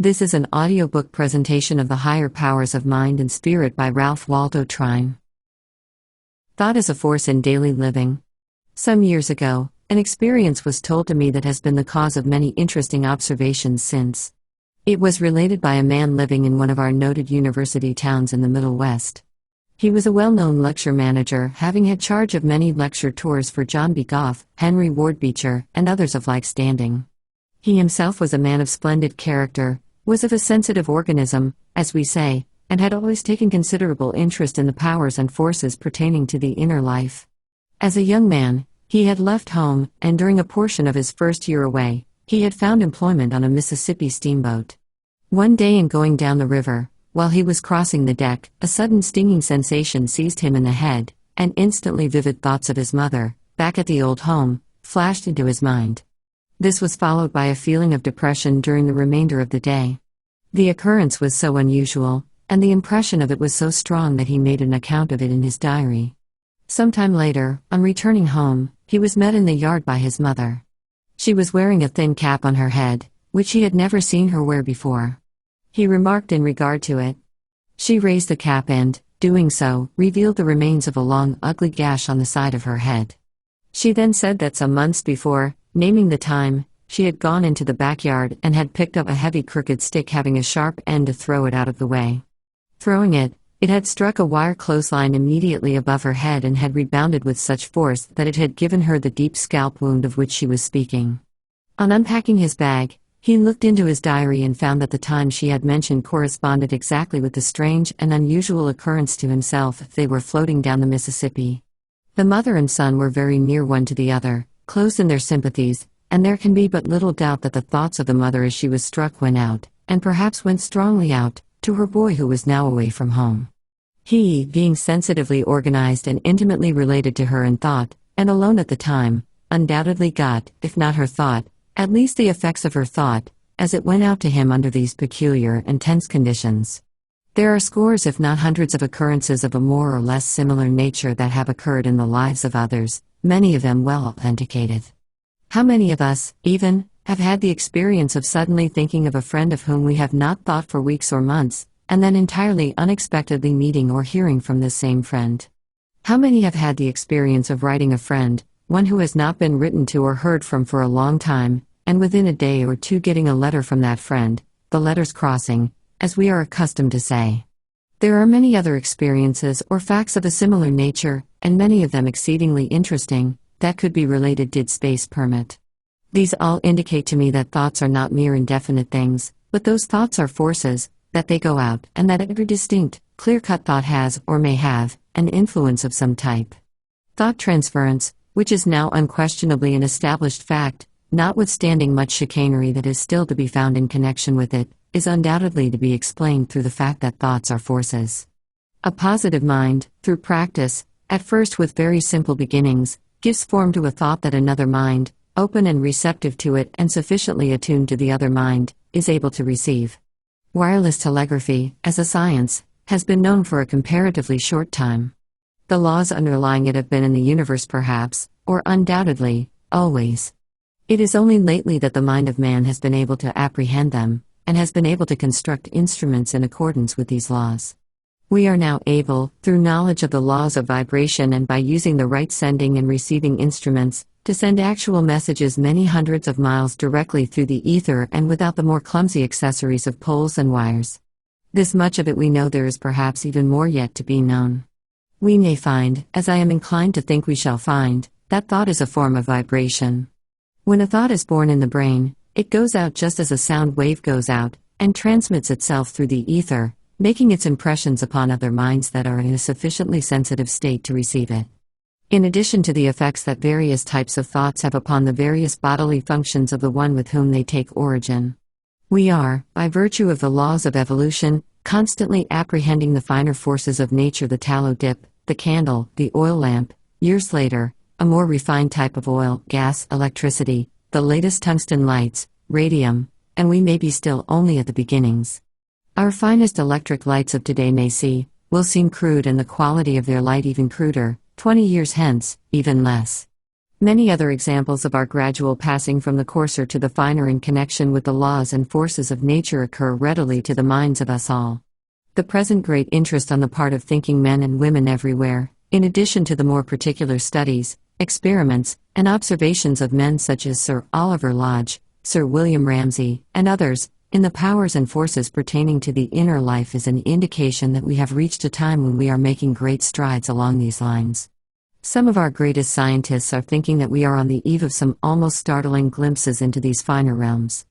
This is an audiobook presentation of The Higher Powers of Mind and Spirit by Ralph Waldo Trine. Thought is a force in daily living. Some years ago, an experience was told to me that has been the cause of many interesting observations since. It was related by a man living in one of our noted university towns in the Middle West. He was a well-known lecture manager, having had charge of many lecture tours for John B. Goff, Henry Ward Beecher, and others of like standing. He himself was a man of splendid character, was of a sensitive organism, as we say, and had always taken considerable interest in the powers and forces pertaining to the inner life. As a young man, he had left home, and during a portion of his first year away, he had found employment on a Mississippi steamboat. One day in going down the river, while he was crossing the deck, a sudden stinging sensation seized him in the head, and instantly vivid thoughts of his mother, back at the old home, flashed into his mind. This was followed by a feeling of depression during the remainder of the day. The occurrence was so unusual, and the impression of it was so strong that he made an account of it in his diary. Some time later, on returning home, he was met in the yard by his mother. She was wearing a thin cap on her head, which he had never seen her wear before. He remarked in regard to it. She raised the cap and, doing so, revealed the remains of a long, ugly gash on the side of her head. She then said that some months before, naming the time, she had gone into the backyard and had picked up a heavy crooked stick having a sharp end to throw it out of the way. Throwing it, it had struck a wire clothesline immediately above her head and had rebounded with such force that it had given her the deep scalp wound of which she was speaking. On unpacking his bag, he looked into his diary and found that the time she had mentioned corresponded exactly with the strange and unusual occurrence to himself if they were floating down the Mississippi. The mother and son were very near one to the other, close in their sympathies, and there can be but little doubt that the thoughts of the mother as she was struck went out, and perhaps went strongly out, to her boy who was now away from home. He, being sensitively organized and intimately related to her in thought, and alone at the time, undoubtedly got, if not her thought, at least the effects of her thought, as it went out to him under these peculiar and tense conditions. There are scores if not hundreds of occurrences of a more or less similar nature that have occurred in the lives of others, many of them well authenticated. How many of us, even, have had the experience of suddenly thinking of a friend of whom we have not thought for weeks or months, and then entirely unexpectedly meeting or hearing from this same friend? How many have had the experience of writing a friend, one who has not been written to or heard from for a long time, and within a day or two getting a letter from that friend, the letters crossing, as we are accustomed to say? There are many other experiences or facts of a similar nature, and many of them exceedingly interesting, that could be related did space permit. These all indicate to me that thoughts are not mere indefinite things, but those thoughts are forces, that they go out, and that every distinct, clear-cut thought has, or may have, an influence of some type. Thought transference, which is now unquestionably an established fact, notwithstanding much chicanery that is still to be found in connection with it, is undoubtedly to be explained through the fact that thoughts are forces. A positive mind, through practice, at first with very simple beginnings, gives form to a thought that another mind, open and receptive to it and sufficiently attuned to the other mind, is able to receive. Wireless telegraphy, as a science, has been known for a comparatively short time. The laws underlying it have been in the universe perhaps, or undoubtedly, always. It is only lately that the mind of man has been able to apprehend them, and has been able to construct instruments in accordance with these laws. We are now able, through knowledge of the laws of vibration and by using the right sending and receiving instruments, to send actual messages many hundreds of miles directly through the ether and without the more clumsy accessories of poles and wires. This much of it we know. There is perhaps even more yet to be known. We may find, as I am inclined to think we shall find, that thought is a form of vibration. When a thought is born in the brain, it goes out just as a sound wave goes out, and transmits itself through the ether, making its impressions upon other minds that are in a sufficiently sensitive state to receive it. In addition to the effects that various types of thoughts have upon the various bodily functions of the one with whom they take origin, we are, by virtue of the laws of evolution, constantly apprehending the finer forces of nature: the tallow dip, the candle, the oil lamp, years later, a more refined type of oil, gas, electricity, the latest tungsten lights, radium, and we may be still only at the beginnings. Our finest electric lights of today will seem crude, and the quality of their light even cruder, 20 years hence, even less. Many other examples of our gradual passing from the coarser to the finer in connection with the laws and forces of nature occur readily to the minds of us all. The present great interest on the part of thinking men and women everywhere, in addition to the more particular studies, experiments, and observations of men such as Sir Oliver Lodge, Sir William Ramsay, and others, in the powers and forces pertaining to the inner life is an indication that we have reached a time when we are making great strides along these lines. Some of our greatest scientists are thinking that we are on the eve of some almost startling glimpses into these finer realms.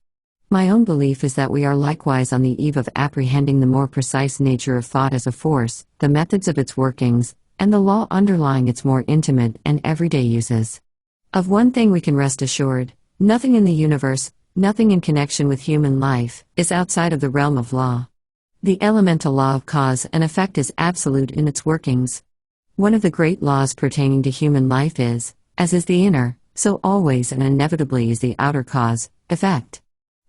My own belief is that we are likewise on the eve of apprehending the more precise nature of thought as a force, the methods of its workings, and the law underlying its more intimate and everyday uses. Of one thing we can rest assured: nothing in the universe, nothing in connection with human life, is outside of the realm of law. The elemental law of cause and effect is absolute in its workings. One of the great laws pertaining to human life is, as is the inner, so always and inevitably is the outer cause, effect.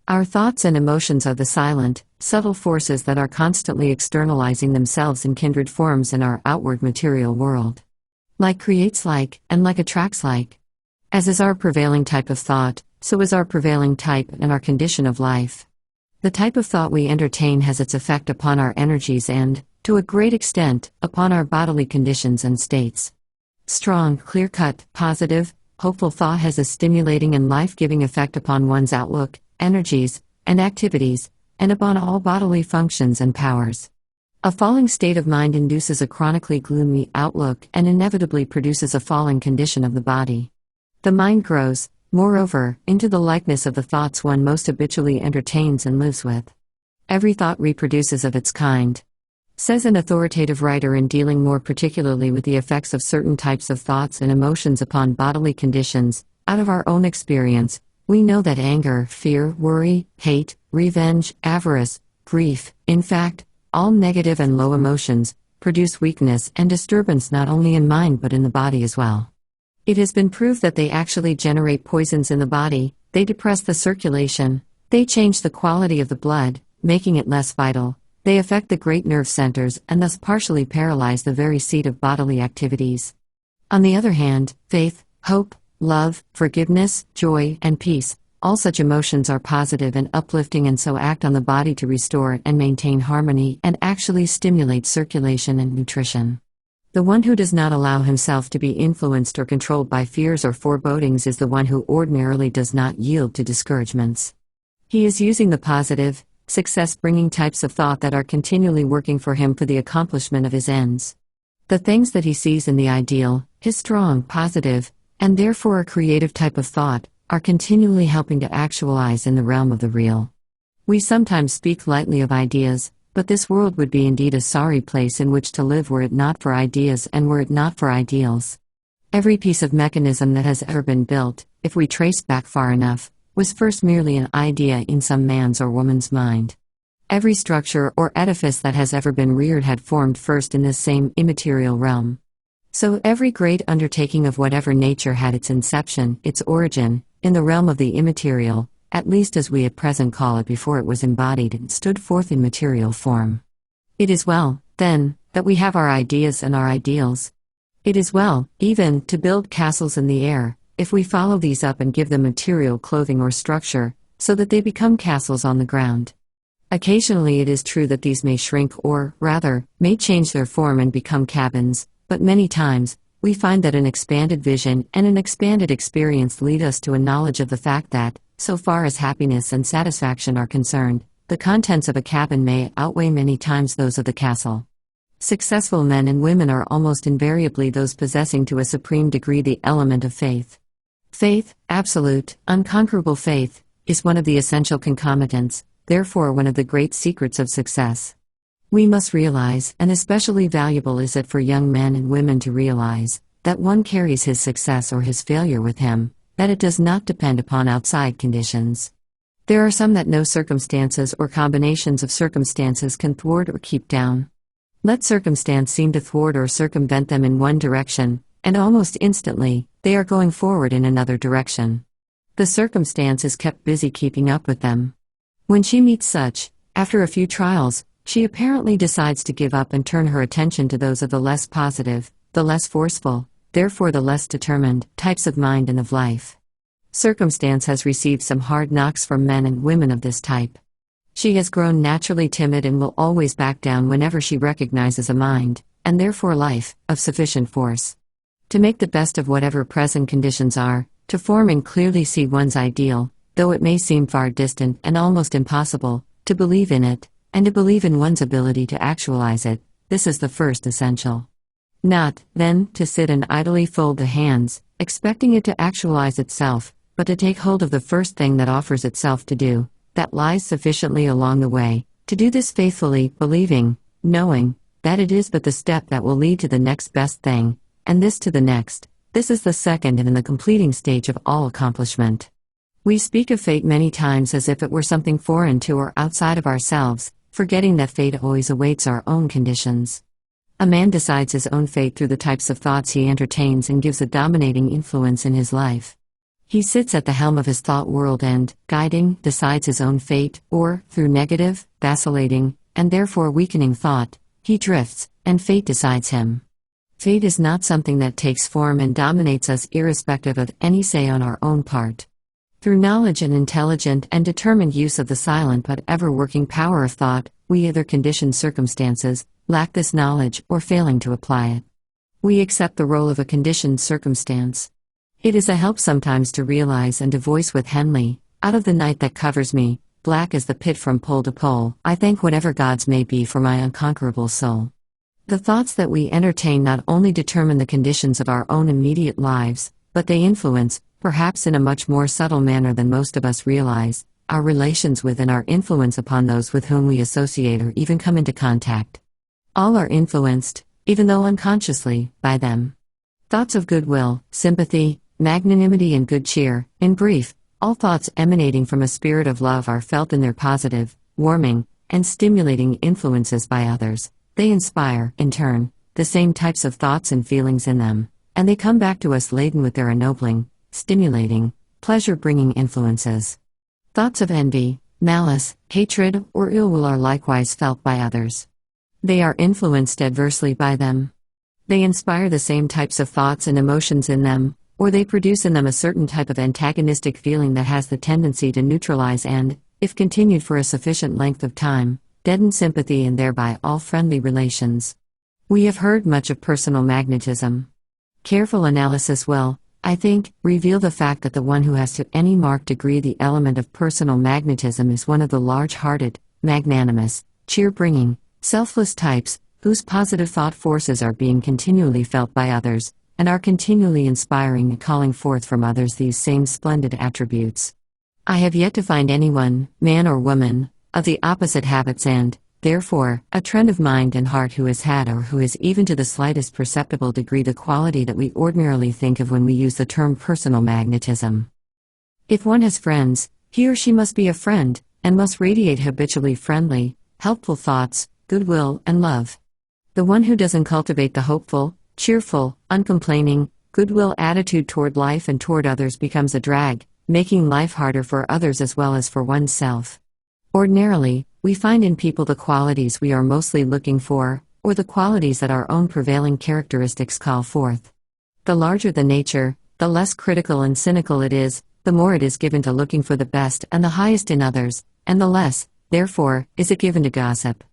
Our thoughts and emotions are the silent, subtle forces that are constantly externalizing themselves in kindred forms in our outward material world. Like creates like, and like attracts like. As is our prevailing type of thought, so is our prevailing type and our condition of life. The type of thought we entertain has its effect upon our energies and, to a great extent, upon our bodily conditions and states. Strong, clear-cut, positive, hopeful thought has a stimulating and life-giving effect upon one's outlook, energies, and activities, and upon all bodily functions and powers. A falling state of mind induces a chronically gloomy outlook and inevitably produces a falling condition of the body. The mind grows, moreover, into the likeness of the thoughts one most habitually entertains and lives with. Every thought reproduces of its kind. Says an authoritative writer in dealing more particularly with the effects of certain types of thoughts and emotions upon bodily conditions, out of our own experience, we know that anger, fear, worry, hate, revenge, avarice, grief, in fact, all negative and low emotions, produce weakness and disturbance not only in mind but in the body as well. It has been proved that they actually generate poisons in the body, they depress the circulation, they change the quality of the blood, making it less vital, they affect the great nerve centers and thus partially paralyze the very seat of bodily activities. On the other hand, faith, hope, love, forgiveness, joy, and peace, all such emotions are positive and uplifting and so act on the body to restore and maintain harmony and actually stimulate circulation and nutrition. The one who does not allow himself to be influenced or controlled by fears or forebodings is the one who ordinarily does not yield to discouragements. He is using the positive, success-bringing types of thought that are continually working for him for the accomplishment of his ends. The things that he sees in the ideal, his strong, positive, and therefore a creative type of thought, are continually helping to actualize in the realm of the real. We sometimes speak lightly of ideas, but this world would be indeed a sorry place in which to live were it not for ideas and were it not for ideals. Every piece of mechanism that has ever been built, if we trace back far enough, was first merely an idea in some man's or woman's mind. Every structure or edifice that has ever been reared had formed first in this same immaterial realm. So every great undertaking of whatever nature had its inception, its origin, in the realm of the immaterial, at least as we at present call it before it was embodied and stood forth in material form. It is well, then, that we have our ideas and our ideals. It is well, even, to build castles in the air, if we follow these up and give them material clothing or structure, so that they become castles on the ground. Occasionally it is true that these may shrink or, rather, may change their form and become cabins, but many times, we find that an expanded vision and an expanded experience lead us to a knowledge of the fact that, so far as happiness and satisfaction are concerned, the contents of a cabin may outweigh many times those of the castle. Successful men and women are almost invariably those possessing to a supreme degree the element of faith. Faith, absolute, unconquerable faith, is one of the essential concomitants, therefore one of the great secrets of success. We must realize, and especially valuable is it for young men and women to realize, that one carries his success or his failure with him, that it does not depend upon outside conditions. There are some that no circumstances or combinations of circumstances can thwart or keep down. Let circumstance seem to thwart or circumvent them in one direction, and almost instantly, they are going forward in another direction. The circumstance is kept busy keeping up with them. When she meets such, after a few trials, she apparently decides to give up and turn her attention to those of the less positive, the less forceful, therefore the less determined, types of mind and of life. Circumstance has received some hard knocks from men and women of this type. She has grown naturally timid and will always back down whenever she recognizes a mind, and therefore life, of sufficient force. To make the best of whatever present conditions are, to form and clearly see one's ideal, though it may seem far distant and almost impossible, to believe in it, and to believe in one's ability to actualize it, this is the first essential. Not, then, to sit and idly fold the hands, expecting it to actualize itself, but to take hold of the first thing that offers itself to do, that lies sufficiently along the way, to do this faithfully, believing, knowing, that it is but the step that will lead to the next best thing, and this to the next. This is the second and the completing stage of all accomplishment. We speak of fate many times as if it were something foreign to or outside of ourselves, forgetting that fate always awaits our own conditions. A man decides his own fate through the types of thoughts he entertains and gives a dominating influence in his life. He sits at the helm of his thought world and, guiding, decides his own fate, or, through negative, vacillating, and therefore weakening thought, he drifts, and fate decides him. Fate is not something that takes form and dominates us irrespective of any say on our own part. Through knowledge and intelligent and determined use of the silent but ever-working power of thought, we either condition circumstances, lack this knowledge, or failing to apply it. We accept the role of a conditioned circumstance. It is a help sometimes to realize and to voice with Henley, out of the night that covers me, black as the pit from pole to pole, I thank whatever gods may be for my unconquerable soul. The thoughts that we entertain not only determine the conditions of our own immediate lives, but they influence, perhaps in a much more subtle manner than most of us realize, our relations with and our influence upon those with whom we associate or even come into contact. All are influenced, even though unconsciously, by them. Thoughts of goodwill, sympathy, magnanimity and good cheer, in brief, all thoughts emanating from a spirit of love are felt in their positive, warming, and stimulating influences by others. They inspire, in turn, the same types of thoughts and feelings in them, and they come back to us laden with their ennobling, stimulating, pleasure-bringing influences. Thoughts of envy, malice, hatred, or ill will are likewise felt by others. They are influenced adversely by them. They inspire the same types of thoughts and emotions in them, or they produce in them a certain type of antagonistic feeling that has the tendency to neutralize and, if continued for a sufficient length of time, deaden sympathy and thereby all friendly relations. We have heard much of personal magnetism. Careful analysis will, I think, reveal the fact that the one who has to any marked degree the element of personal magnetism is one of the large-hearted, magnanimous, cheer-bringing, selfless types, whose positive thought forces are being continually felt by others, and are continually inspiring and calling forth from others these same splendid attributes. I have yet to find anyone, man or woman, of the opposite habits and, therefore, a trend of mind and heart who has had or who has even to the slightest perceptible degree the quality that we ordinarily think of when we use the term personal magnetism. If one has friends, he or she must be a friend, and must radiate habitually friendly, helpful thoughts, goodwill, and love. The one who doesn't cultivate the hopeful, cheerful, uncomplaining, goodwill attitude toward life and toward others becomes a drag, making life harder for others as well as for oneself. Ordinarily, we find in people the qualities we are mostly looking for, or the qualities that our own prevailing characteristics call forth. The larger the nature, the less critical and cynical it is, the more it is given to looking for the best and the highest in others, and the less, therefore, is it given to gossip.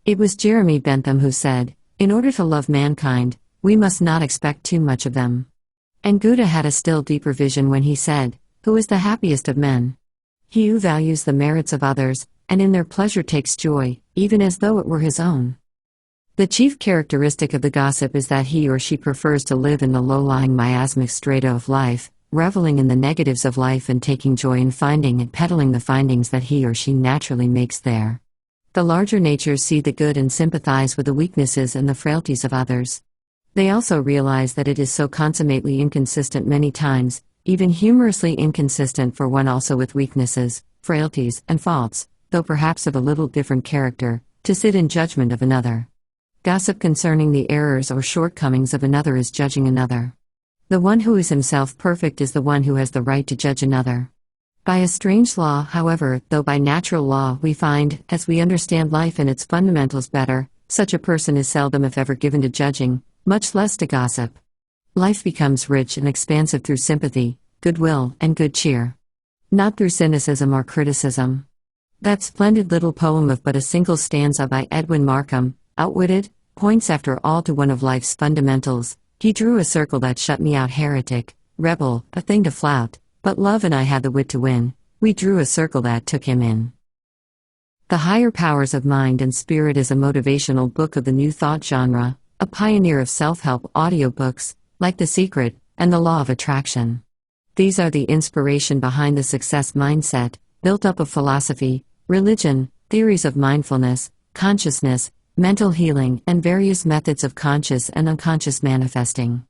It was Jeremy Bentham who said, "In order to love mankind, we must not expect too much of them." And Goethe had a still deeper vision when he said, "Who is the happiest of men? He who values the merits of others, and in their pleasure takes joy, even as though it were his own." The chief characteristic of the gossip is that he or she prefers to live in the low-lying miasmic strata of life, reveling in the negatives of life and taking joy in finding and peddling the findings that he or she naturally makes there. The larger natures see the good and sympathize with the weaknesses and the frailties of others. They also realize that it is so consummately inconsistent many times, even humorously inconsistent for one also with weaknesses, frailties, and faults, though perhaps of a little different character, to sit in judgment of another. Gossip concerning the errors or shortcomings of another is judging another. The one who is himself perfect is the one who has the right to judge another. By a strange law, however, though by natural law we find, as we understand life and its fundamentals better, such a person is seldom if ever given to judging, much less to gossip. Life becomes rich and expansive through sympathy, goodwill, and good cheer. Not through cynicism or criticism. That splendid little poem of but a single stanza by Edwin Markham, outwitted, points after all to one of life's fundamentals. He drew a circle that shut me out, heretic, rebel, a thing to flout, but love and I had the wit to win. We drew a circle that took him in. The Higher Powers of Mind and Spirit is a motivational book of the New Thought genre, a pioneer of self-help audiobooks, like The Secret and The Law of Attraction. These are the inspiration behind the success mindset, built up of philosophy, religion, theories of mindfulness, consciousness, mental healing, and various methods of conscious and unconscious manifesting.